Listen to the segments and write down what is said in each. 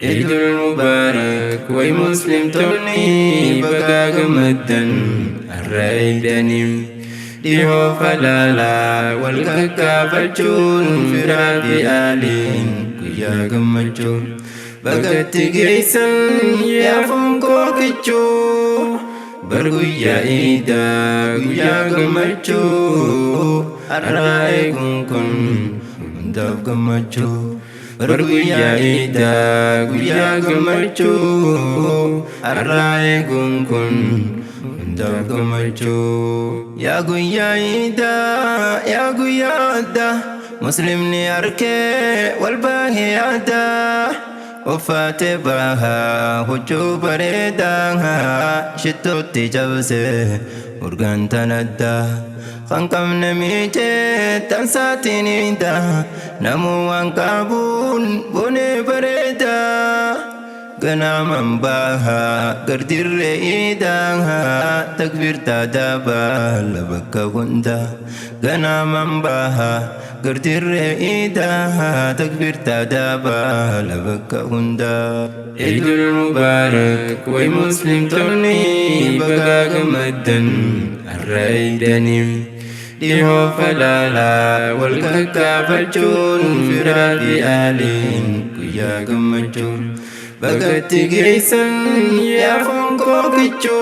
عيد المبارك وي مسلم توني بقاق مدن الرأيدني ديو فلالا والكاكا فالجون فرادي آلين كيا قمجون بقت جيسا يا فنكو كيشو برغو يا إيدا كيا قمجو الرأيكم كن داب قمجو Berguya ida guya gemacu Arrai gungkun Undang gemacu Ya guya ida ya guya ada Muslim ni arke walbahi ada Ufate baha huju baredanga Shito tijabse urgan tanada Khangkam namije tansatinida Namu angkabun bone bereda Gana membaha gerdirre idangha Takbir tadaba labaka gunda Gana membaha gerdirre idangha Takbir tadaba labaka gunda Idul Mubarak way Muslim toni Bagaga maddan arraidanim Diho falala walkaka falchun firadi alin kuya gamachun bagati gaisan ya fonko kichu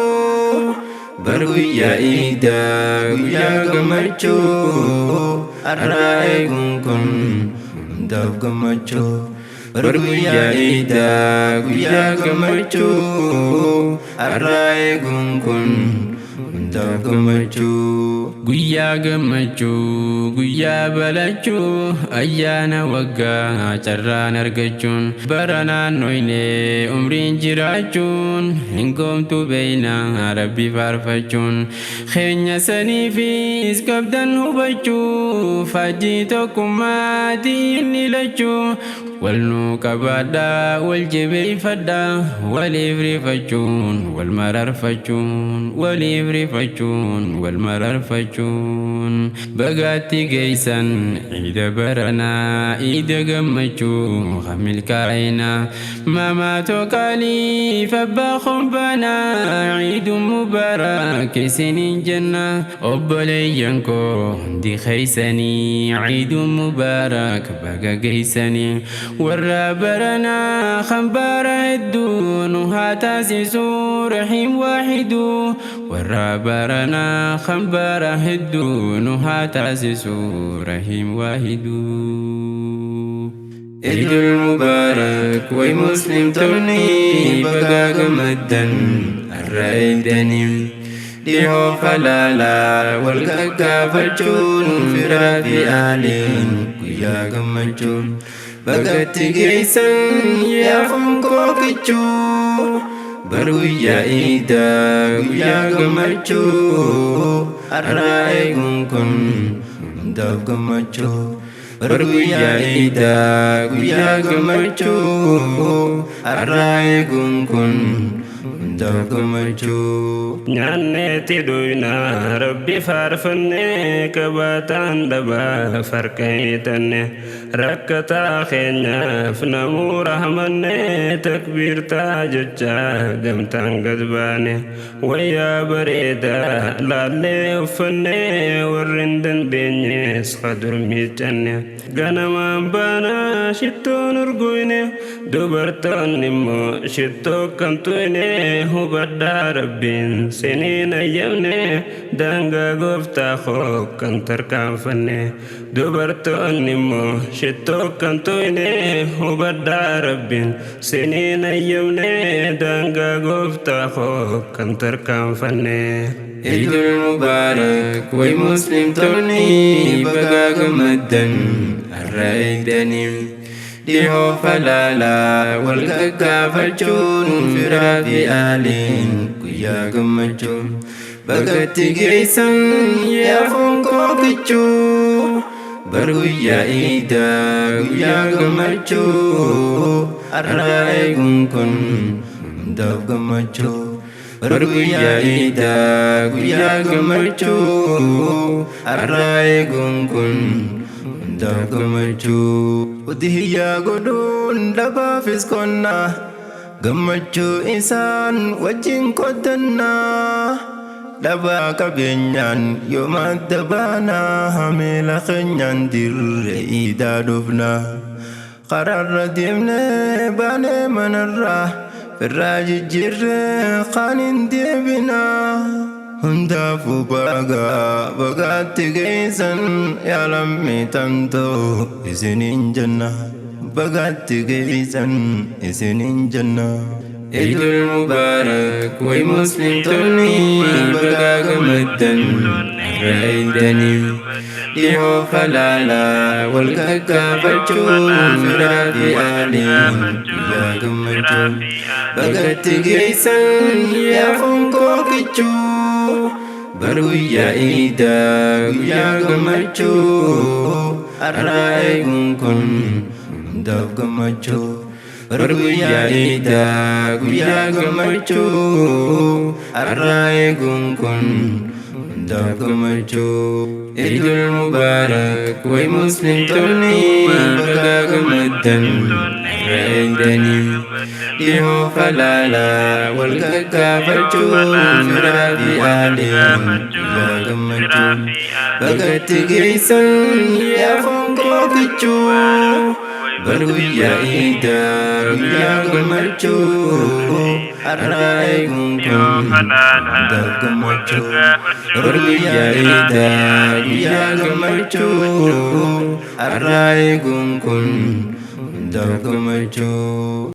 barguya ida kuya gamachu arrai gungkun dav gamachu barguya ida kuya gamachu arrai gungkun dav gamachu Guyyaa gammachuu guyyaa balachuu ayyaana waggaa carraan argachuun bara naannoyne umriin jiraachuun hingoomtu beeyna rabbi faarfachuun keenya saniifis qabdan hubachuu faajii tokkummaa diinni lachuu walnu qabaadhaa wal jabeeffadhaa waliif rifachuun wal mararfachuun waliif rifachuun wal mararfachuun bagaatti geessan ciida baranaa ciida gammachuu hamil kaayinaa mamaatoo qaaliif abbaa khombanaa ciidun mubaarak isiniin jenna obboleeyyan koo hundi keeysanii ciidun mubaarak baga geeysanii warra baranaa khambara hedduu nu haa taasisuu rahiim waahidu warra baranaa khambara hedduu nu haa taasisuu rahiim waahidu Idul Mubarak way Muslim toni bagaga maddan arraidanim Diho falala walkaka falchun firadi alin kuya gamachun Bagati gaisan ya fonko kichu Barguya ida guya gamachu Arrai gungkun dav gamachu Barguya ida guya gamachu Arrai gungkun dav gamachu Nyanne tiduyna rabbi farfanne kabatan daba farkaitanne rakkata kheenyaaf namuu rahmanne takbiirtaa jecha gamtaan gadbaane wayyaa bareedaa laallee uffanne warrin dandeenyees qadur miiccanne ganamaan baanaa shittoon urguyne dubartoonni immoo shittoo kamtuyne hubadhaa rabbiin siniin ayyamne daangaa gooftaa koo kan tarkaanfanne dubartoonni immoo shittoo kamtuyne hubadhaa rabbiin siniin ayyamne daangaa gooftaa koo kan tarkaanfanne Idul Mubarak way Muslim toni bagaga maddan arraidanim Diho falala walkaka falchun firadi alin kuya gamachun bagati gaisan ya fonko kichu barguya ida guya gamachu arrai gungkun dav gamachu barguya ida guya gamachu arrai gungkun hundaaf gammachuu. Uti hiyyaa godhuun lafaafis qonnaa, gammachuu isaan wajjin qottannaa. Dhabaa qabeenyaan yoo madda baanaa, miila keenyaan dirree iidaa dhufnaa. Karaarra deemnee baanee manarraa, firraa jijjiirree kaan hin deebinaa. Hundaafuu bagaatti geessan yaa lammii tantoo isiniin jenna. Bagaatti geessan isiniin jenna. Eidul Mubarak way muslimtoonni, baga gammaddan irra eegdanii. Dhihoo falaalaa wal gaggaafachuun firaa fi aaliin guyyaa gammachuu. Bagatti geessan yaa fonkoo kichuu, bar guyyaa iidaa guyyaa gammachuu. Har'aa eeguun kun hundaaf gammachuu. Bar guyyaa iidaa guyyaa gammachuu. Har'aa eeguun kun hundaaf gammachuu. Eidul Mubarak way muslimtoonni, baga gammaddan irra eegdanii. Dhihoo falaalaa wal gaggaafachuun firaa fi aaliin guyyaa gammachuu. Bagatti geessan yaa fonkoo kichuu, bar guyyaa iidaa guyyaa gammachuu. Har'aa eeguun kun hundaaf gammachuu. Bar guyyaa iidaa guyyaa gammachuu. Har'aa eeguun kun hundaaf gammachuu.